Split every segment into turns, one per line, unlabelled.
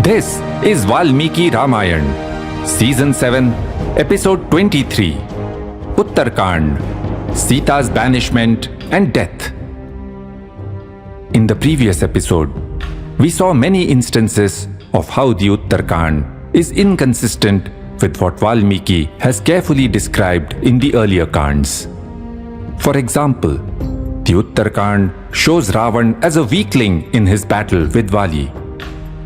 This is Valmiki Ramayan, Season 7, Episode 23, Uttarakand, Sita's banishment and death. In the previous episode, we saw many instances of how the Uttarakand is inconsistent with what Valmiki has carefully described in the earlier Kands. For example, the Uttarakand shows Ravan as a weakling in his battle with Vali,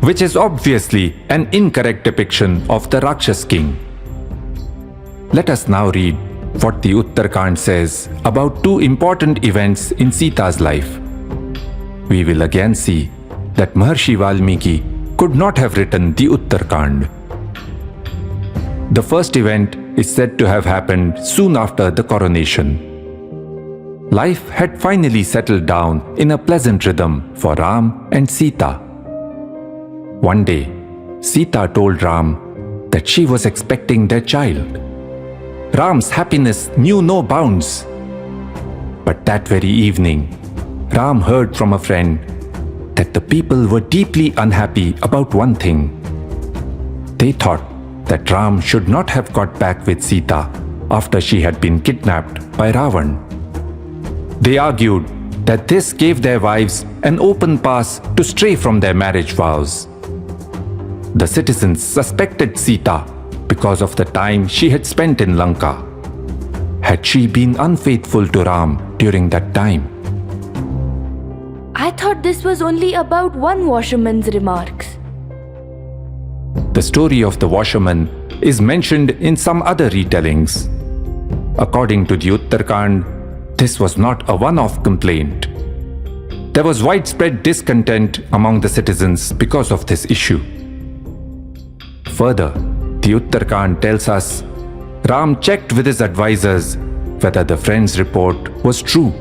which is obviously an incorrect depiction of the Rakshas king. Let us now read what the Uttarakand says about two important events in Sita's life. We will again see that Maharshi Valmiki could not have written the Uttarakand. The first event is said to have happened soon after the coronation. Life had finally settled down in a pleasant rhythm for Ram and Sita. One day, Sita told Ram that she was expecting their child. Ram's happiness knew no bounds. But that very evening, Ram heard from a friend that the people were deeply unhappy about one thing. They thought that Ram should not have got back with Sita after she had been kidnapped by Ravan. They argued that this gave their wives an open pass to stray from their marriage vows. The citizens suspected Sita because of the time she had spent in Lanka. Had she been unfaithful to Ram during that time?
I thought this was only about one washerman's remarks.
The story of the washerman is mentioned in some other retellings. According to the Uttarakand, this was not a one-off complaint. There was widespread discontent among the citizens because of this issue. Further, the Uttarakand tells us Ram checked with his advisors whether the friend's report was true,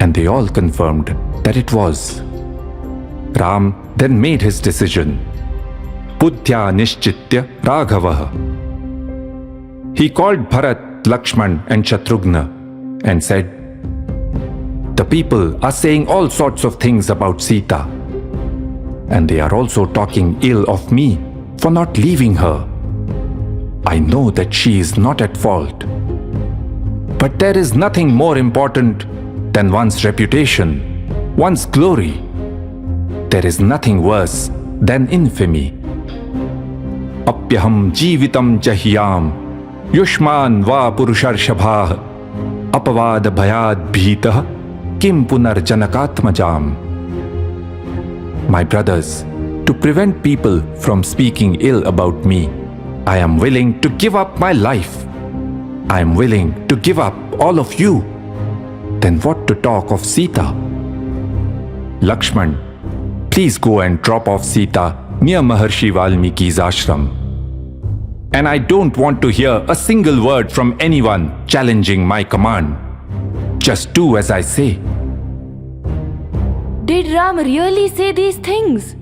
and they all confirmed that it was. Ram then made his decision. Buddhya nishchitya Raghavah. He called Bharat, Lakshman and Shatrughna and said, "The people are saying all sorts of things about Sita, and they are also talking ill of me for not leaving her. I know that she is not at fault. But there is nothing more important than one's reputation, one's glory. There is nothing worse than infamy. Apyaham jivitam jahiyam, yushman va purusharshabhah, apavad bhayad bhitah, kim punar janakatmajam." My brothers, to prevent people from speaking ill about me, I am willing to give up my life. I am willing to give up all of you. Then what to talk of Sita? Lakshman, please go and drop off Sita near Maharshi Valmiki's ashram. And I don't want to hear a single word from anyone challenging my command. Just do as I say.
Did Ram really say these things?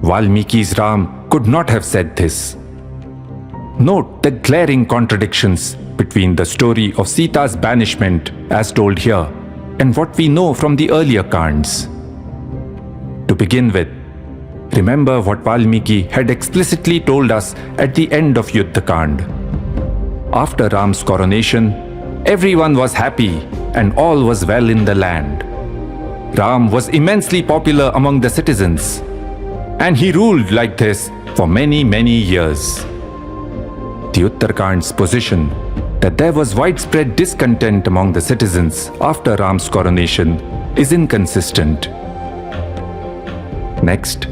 Valmiki's Ram could not have said this. Note the glaring contradictions between the story of Sita's banishment as told here and what we know from the earlier Kands. To begin with, remember what Valmiki had explicitly told us at the end of Uttarakand. After Ram's coronation, everyone was happy and all was well in the land. Ram was immensely popular among the citizens, and he ruled like this for many, many years. The Uttarakand's position that there was widespread discontent among the citizens after Ram's coronation is inconsistent. Next,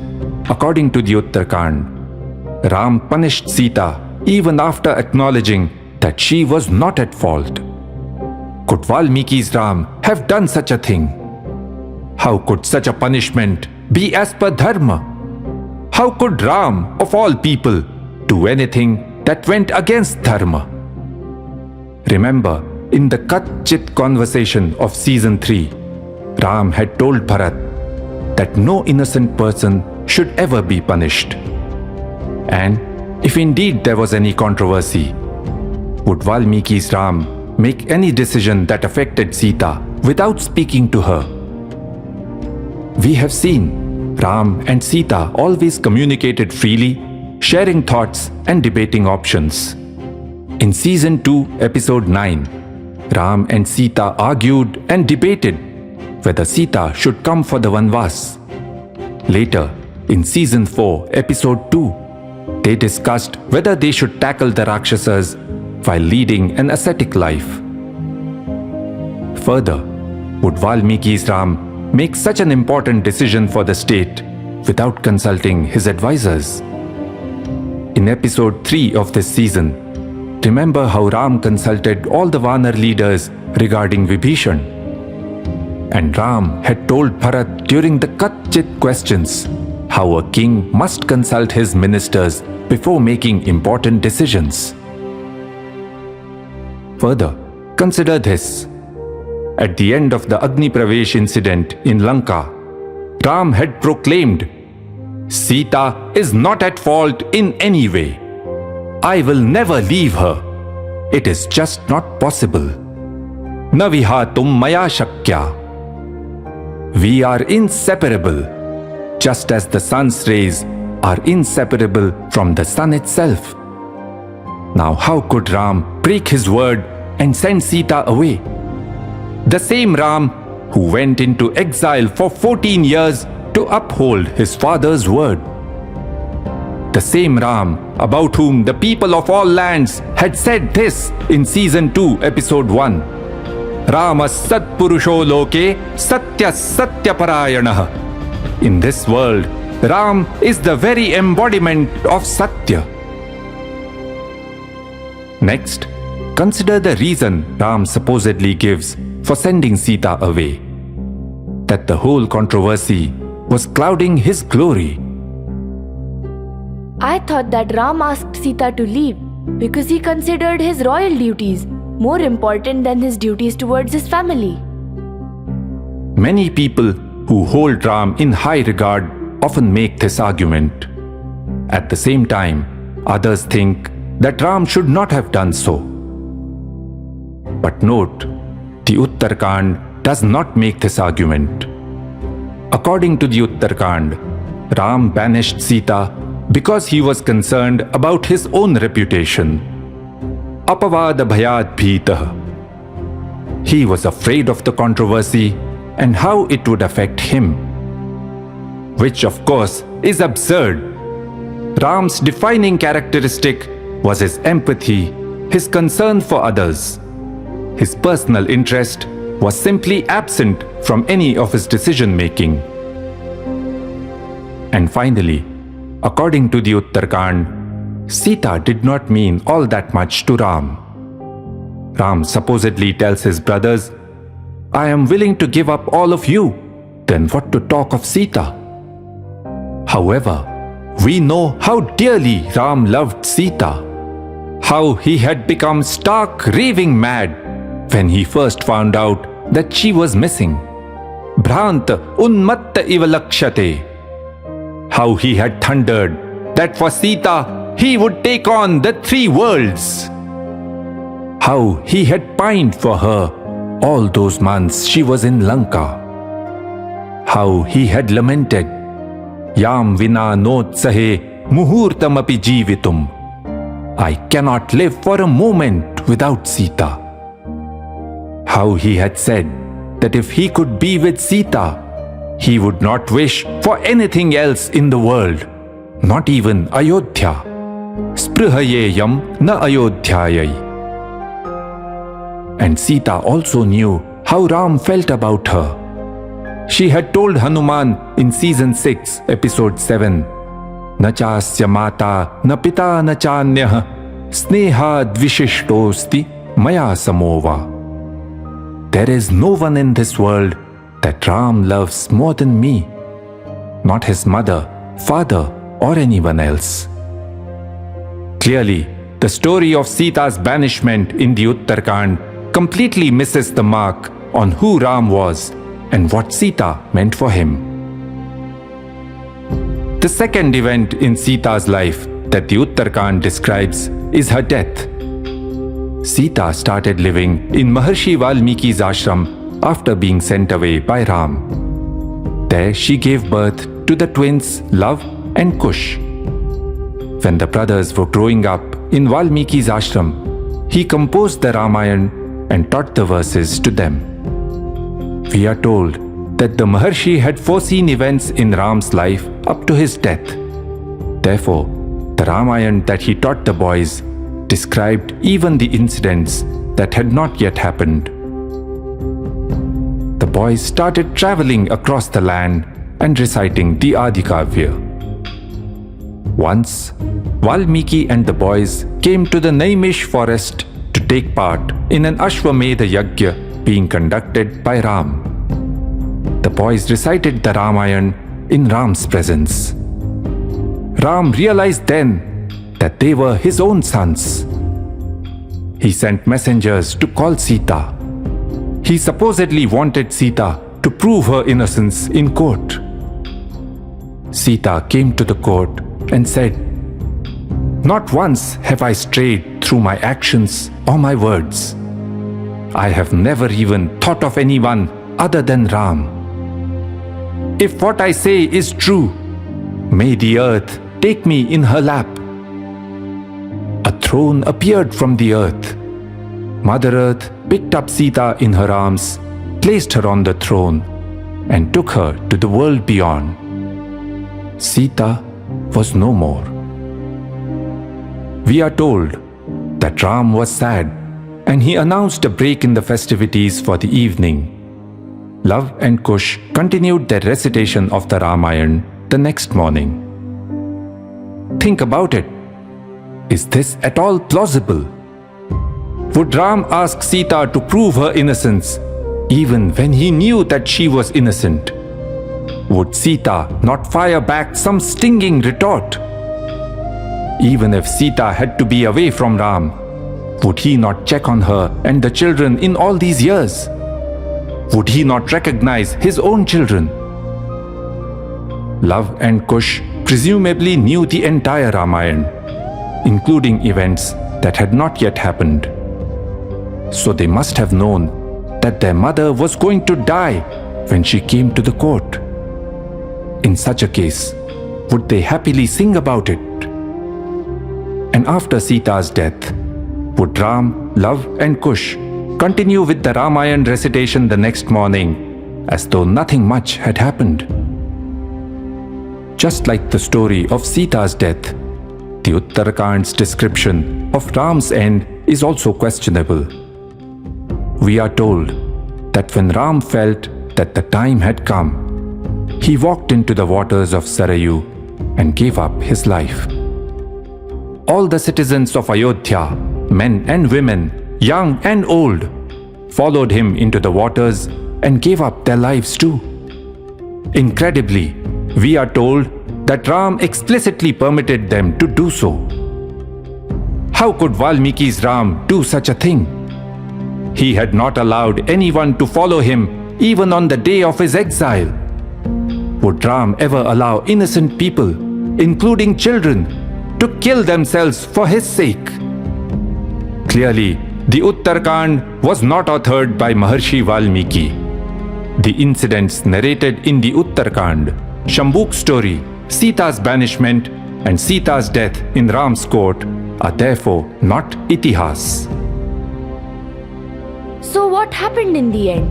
according to the Uttarakand, Ram punished Sita even after acknowledging that she was not at fault. Could Valmiki's Ram have done such a thing? How could such a punishment be as per dharma? How could Ram, of all people, do anything that went against dharma? Remember, in the Kat-Chit conversation of Season 3, Ram had told Bharat that no innocent person should ever be punished. And if indeed there was any controversy, would Valmiki's Ram make any decision that affected Sita without speaking to her? We have seen Ram and Sita always communicated freely, sharing thoughts and debating options. In Season 2, Episode 9, Ram and Sita argued and debated whether Sita should come for the Vanvas. Later, in Season 4, Episode 2, they discussed whether they should tackle the Rakshasas while leading an ascetic life. Further, would Valmiki's Ram make such an important decision for the state without consulting his advisors? In Episode 3 of this season, remember how Ram consulted all the Vanar leaders regarding Vibhishan? And Ram had told Bharat during the Katchit questions how a king must consult his ministers before making important decisions. Further, consider this. At the end of the Agni Pravesh incident in Lanka, Ram had proclaimed, "Sita is not at fault in any way. I will never leave her. It is just not possible. Na vihatum maya shakya." We are inseparable, just as the sun's rays are inseparable from the sun itself. Now, how could Ram break his word and send Sita away? The same Ram who went into exile for 14 years to uphold his father's word. The same Ram about whom the people of all lands had said this in Season 2, Episode 1. Rama Satpurusho Loke Satya Satyaparayanaha. In this world, Ram is the very embodiment of Satya. Next, consider the reason Ram supposedly gives for sending Sita away. That the whole controversy was clouding his glory.
I thought that Ram asked Sita to leave because he considered his royal duties more important than his duties towards his family.
Many people who hold Ram in high regard often make this argument. At the same time, others think that Ram should not have done so. But note, the Uttarakand does not make this argument. According to the Uttarakand, Ram banished Sita because he was concerned about his own reputation. Apavada bhayat bhitah. He was afraid of the controversy and how it would affect him. Which, of course, is absurd. Ram's defining characteristic was his empathy, his concern for others. His personal interest was simply absent from any of his decision-making. And finally, according to the Uttarakand, Sita did not mean all that much to Ram. Ram supposedly tells his brothers, "I am willing to give up all of you." Then what to talk of Sita? However, we know how dearly Ram loved Sita. How he had become stark raving mad when he first found out that she was missing. Bhrant unmatta iva lakshate. How he had thundered that for Sita he would take on the 3 worlds. How he had pined for her all those months she was in Lanka. How he had lamented, "Yam vina notsahe muhurtamapi jivitum." I cannot live for a moment without Sita. How he had said that if he could be with Sita, he would not wish for anything else in the world, not even Ayodhya. Sprihayeyam na Ayodhyayai. And Sita also knew how Ram felt about her. She had told Hanuman in Season 6, Episode 7, "Na chasya mata, na pita, na chanyah, sneha dvishishtosti maya samova." There is no one in this world that Ram loves more than me, not his mother, father, or anyone else. Clearly, the story of Sita's banishment in the Uttarakand completely misses the mark on who Ram was and what Sita meant for him. The second event in Sita's life that the Uttarakand describes is her death. Sita started living in Maharshi Valmiki's ashram after being sent away by Ram. There she gave birth to the twins Love and Kush. When the brothers were growing up in Valmiki's ashram, he composed the Ramayana and taught the verses to them. We are told that the Maharshi had foreseen events in Ram's life up to his death. Therefore, the Ramayana that he taught the boys described even the incidents that had not yet happened. The boys started traveling across the land and reciting the Adikavya. Once, Valmiki and the boys came to the Naimish forest to take part in an Ashwamedha Yajna being conducted by Ram. The boys recited the Ramayana in Ram's presence. Ram realized then that they were his own sons. He sent messengers to call Sita. He supposedly wanted Sita to prove her innocence in court. Sita came to the court and said, "Not once have I strayed through my actions or my words. I have never even thought of anyone other than Ram. If what I say is true, may the earth take me in her lap." A throne appeared from the earth. Mother Earth picked up Sita in her arms, placed her on the throne, and took her to the world beyond. Sita was no more. We are told that Ram was sad, and he announced a break in the festivities for the evening. Love and Kush continued their recitation of the Ramayana the next morning. Think about it. Is this at all plausible? Would Ram ask Sita to prove her innocence even when he knew that she was innocent? Would Sita not fire back some stinging retort? Even if Sita had to be away from Ram, would he not check on her and the children in all these years? Would he not recognize his own children? Love and Kush presumably knew the entire Ramayana, including events that had not yet happened. So they must have known that their mother was going to die when she came to the court. In such a case, would they happily sing about it? And after Sita's death, would Ram, Love and Kush continue with the Ramayana recitation the next morning as though nothing much had happened? Just like the story of Sita's death, the Uttarakand's description of Ram's end is also questionable. We are told that when Ram felt that the time had come, he walked into the waters of Sarayu and gave up his life. All the citizens of Ayodhya, men and women, young and old, followed him into the waters and gave up their lives too. Incredibly, we are told that Ram explicitly permitted them to do so. How could Valmiki's Ram do such a thing? He had not allowed anyone to follow him even on the day of his exile. Would Ram ever allow innocent people, including children, to kill themselves for his sake? Clearly, the Uttarakand was not authored by Maharshi Valmiki. The incidents narrated in the Uttarakand, Shambhuk's story, Sita's banishment, and Sita's death in Ram's court are therefore not itihas.
So what happened in the end?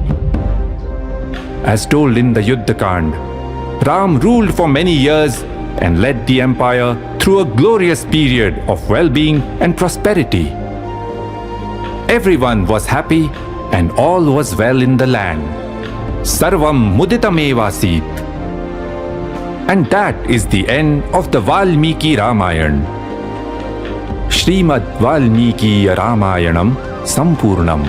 As told in the Uttarakand, Ram ruled for many years and led the empire through a glorious period of well-being and prosperity. Everyone was happy and all was well in the land. Sarvam muditamevasit. And that is the end of the Valmiki Ramayan. Srimad Valmiki Ramayanam Sampurnam.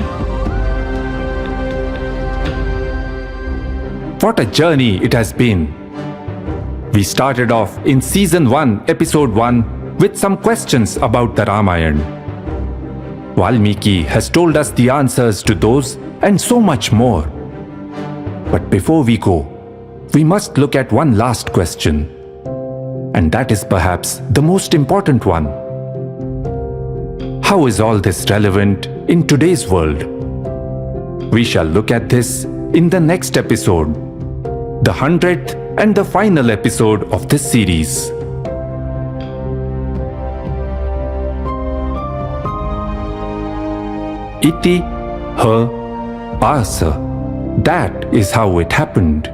What a journey it has been. We started off in Season 1, Episode 1 with some questions about the Ramayana. Valmiki has told us the answers to those and so much more. But before we go, we must look at one last question. And that is perhaps the most important one. How is all this relevant in today's world? We shall look at this in the next episode. the 100th and the final episode of this series. Iti, her, asa. That is how it happened.